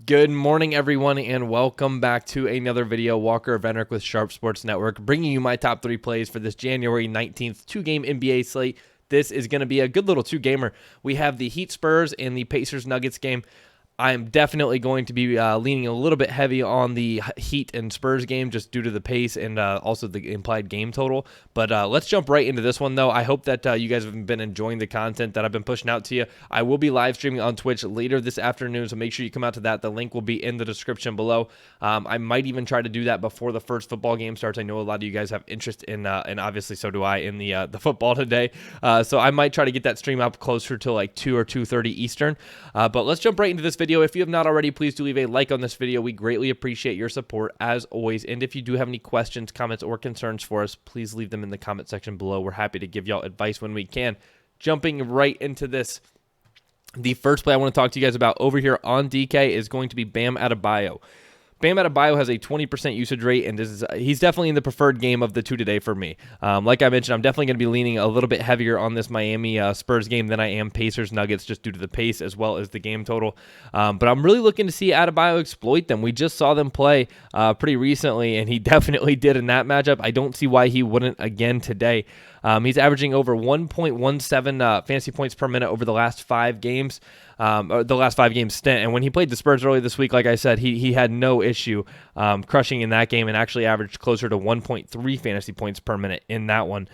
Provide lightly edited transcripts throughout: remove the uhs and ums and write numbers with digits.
Good morning, everyone, and welcome back to another video. Walker Venrick with Sharp Sports Network, bringing you my top 3 plays for this January 19th two-game NBA slate. This is going to be a good little two-gamer. We have the Heat Spurs and the Pacers Nuggets game. I am definitely going to be leaning a little bit heavy on the Heat and Spurs game just due to the pace and also the implied game total. But let's jump right into this one, though. I hope that you guys have been enjoying the content that I've been pushing out to you. I will be live streaming on Twitch later this afternoon, so make sure you come out to that. The link will be in the description below. I might even try to do that before the first football game starts. I know a lot of you guys have interest in, and obviously so do I, in the football today. So I might try to get that stream up closer to like 2 or 2:30 Eastern. But let's jump right into this video. If you have not already, please do leave a like on this video. We greatly appreciate your support as always. And if you do have any questions, comments, or concerns for us, please leave them in the comment section below. We're happy to give y'all advice when we can. Jumping right into this, the first play I want to talk to you guys about over here on DK is going to be Bam Adebayo. Bam Adebayo has a 20% usage rate, and he's definitely in the preferred game of the two today for me. Like I mentioned, I'm definitely going to be leaning a little bit heavier on this Miami Spurs game than I am Pacers Nuggets just due to the pace as well as the game total. But I'm really looking to see Adebayo exploit them. We just saw them play pretty recently, and he definitely did in that matchup. I don't see why he wouldn't again today. He's averaging over 1.17 fantasy points per minute over the last 5 games. The last 5 game stint. And when he played the Spurs earlier this week, like I said, he had no issue crushing in that game and actually averaged closer to 1.3 fantasy points per minute in that one.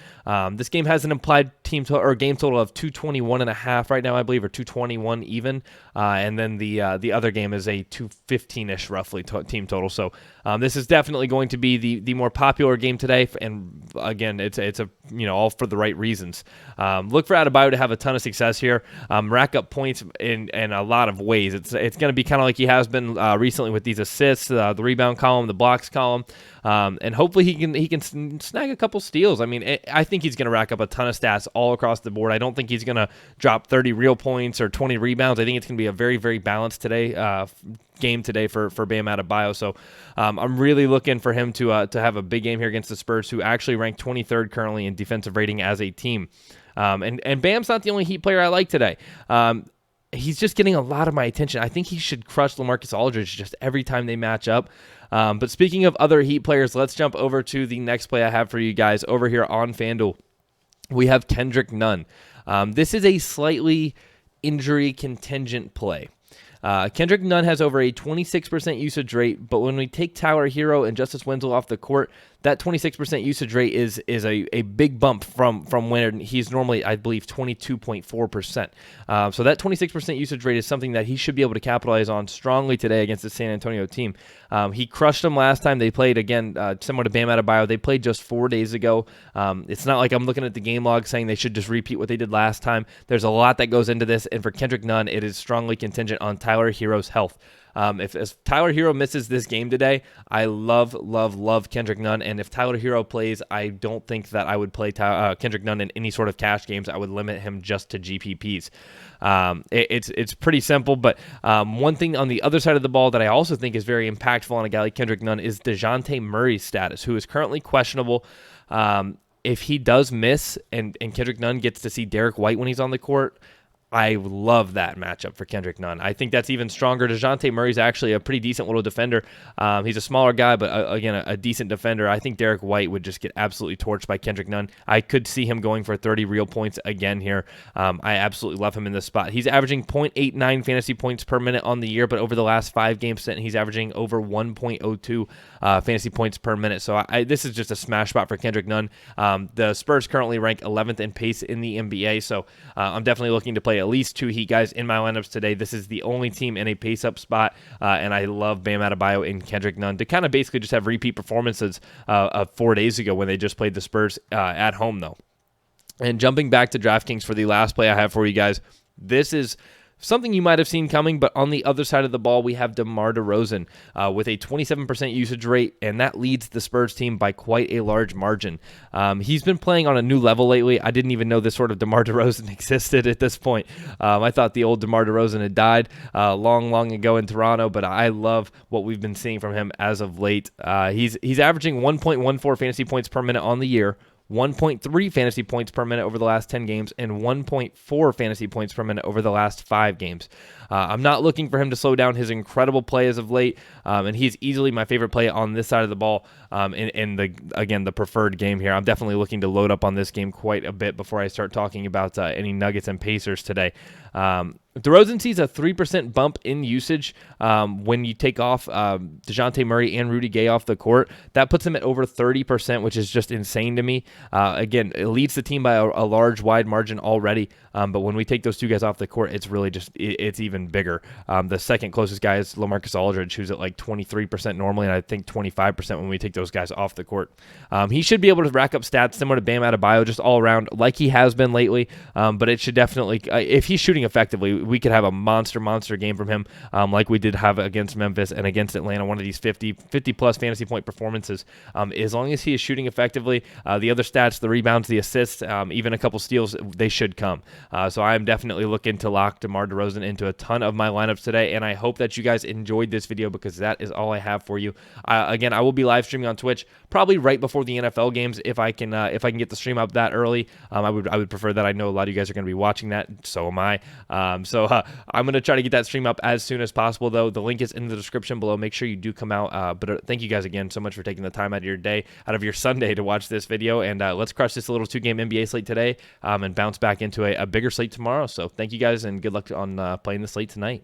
This game has an implied game total of 221.5 right now, I believe, or 221 even. And then the other game is a 215-ish roughly team total. So this is definitely going to be the more popular game today. And again, it's a all for the right reasons. Look for Adebayo to have a ton of success here. Rack up points in a lot of ways. It's going to be kind of like he has been recently with these assists, the rebound column, the blocks column, and hopefully he can snag a couple steals. I mean, I think he's going to rack up a ton of stats all across the board. I don't think he's going to drop 30 real points or 20 rebounds. I think it's going to be a very, very balanced game today for Bam Adebayo. So I'm really looking for him to have a big game here against the Spurs, who actually rank 23rd currently in defensive rating as a team. And Bam's not the only Heat player I like today. He's just getting a lot of my attention. I think he should crush LaMarcus Aldridge just every time they match up. But speaking of other Heat players, let's jump over to the next play I have for you guys over here on FanDuel. We have Kendrick Nunn. This is a slightly injury contingent play. Kendrick Nunn has over a 26% usage rate, but when we take Tyler Hero and Justice Winslow off the court, that 26% usage rate is a big bump from when he's normally, I believe, 22.4%. So that 26% usage rate is something that he should be able to capitalize on strongly today against the San Antonio team. He crushed them last time. They played, again, similar to Bam Adebayo. They played just 4 days ago. It's not like I'm looking at the game log saying they should just repeat what they did last time. There's a lot that goes into this, and for Kendrick Nunn, it is strongly contingent on Tyler Hero's health. If Tyler Hero misses this game today, I love Kendrick Nunn. And if Tyler Hero plays, I don't think that I would play Kendrick Nunn in any sort of cash games. I would limit him just to GPPs. It's pretty simple, but one thing on the other side of the ball that I also think is very impactful on a guy like Kendrick Nunn is DeJounte Murray's status, who is currently questionable. If he does miss and Kendrick Nunn gets to see Derek White when he's on the court, I love that matchup for Kendrick Nunn. I think that's even stronger. DeJounte Murray's actually a pretty decent little defender. He's a smaller guy, but again, a decent defender. I think Derek White would just get absolutely torched by Kendrick Nunn. I could see him going for 30 real points again here. I absolutely love him in this spot. He's averaging 0.89 fantasy points per minute on the year, but over the last 5 games, he's averaging over 1.02 fantasy points per minute. So this is just a smash spot for Kendrick Nunn. The Spurs currently rank 11th in pace in the NBA, so I'm definitely looking to play at least 2 Heat guys in my lineups today. This is the only team in a pace-up spot, and I love Bam Adebayo and Kendrick Nunn to kind of basically just have repeat performances of 4 days ago when they just played the Spurs at home, though. And jumping back to DraftKings for the last play I have for you guys, this is something you might have seen coming, but on the other side of the ball, we have DeMar DeRozan with a 27% usage rate, and that leads the Spurs team by quite a large margin. He's been playing on a new level lately. I didn't even know this sort of DeMar DeRozan existed at this point. I thought the old DeMar DeRozan had died long ago in Toronto, but I love what we've been seeing from him as of late. He's averaging 1.14 fantasy points per minute on the year, 1.3 fantasy points per minute over the last 10 games, and 1.4 fantasy points per minute over the last 5 games. I'm not looking for him to slow down his incredible play as of late, and he's easily my favorite play on this side of the ball in the preferred game here. I'm definitely looking to load up on this game quite a bit before I start talking about any Nuggets and Pacers today. DeRozan sees a 3% bump in usage when you take off DeJounte Murray and Rudy Gay off the court. That puts him at over 30%, which is just insane to me. Again, it leads the team by a large, wide margin already, but when we take those two guys off the court, it's really just it's even bigger. The second closest guy is LaMarcus Aldridge, who's at like 23% normally, and I think 25% when we take those guys off the court. He should be able to rack up stats similar to Bam Adebayo, just all around, like he has been lately, but it should definitely, if he's shooting effectively, we could have a monster game from him, like we did have against Memphis and against Atlanta, one of these 50-plus fantasy point performances. As long as he is shooting effectively, the other stats, the rebounds, the assists, even a couple steals, they should come. So I am definitely looking to lock DeMar DeRozan into a ton of my lineups today, and I hope that you guys enjoyed this video because that is all I have for you. Again, I will be live streaming on Twitch probably right before the NFL games if I can get the stream up that early. I would prefer that. I know a lot of you guys are going to be watching that. So am I. So I'm going to try to get that stream up as soon as possible, though. The link is in the description below. Make sure you do come out. But thank you guys again so much for taking the time out of your day, out of your Sunday to watch this video. And let's crush this little 2-game NBA slate today and bounce back into a bigger slate tomorrow. So thank you guys and good luck on playing the slate tonight.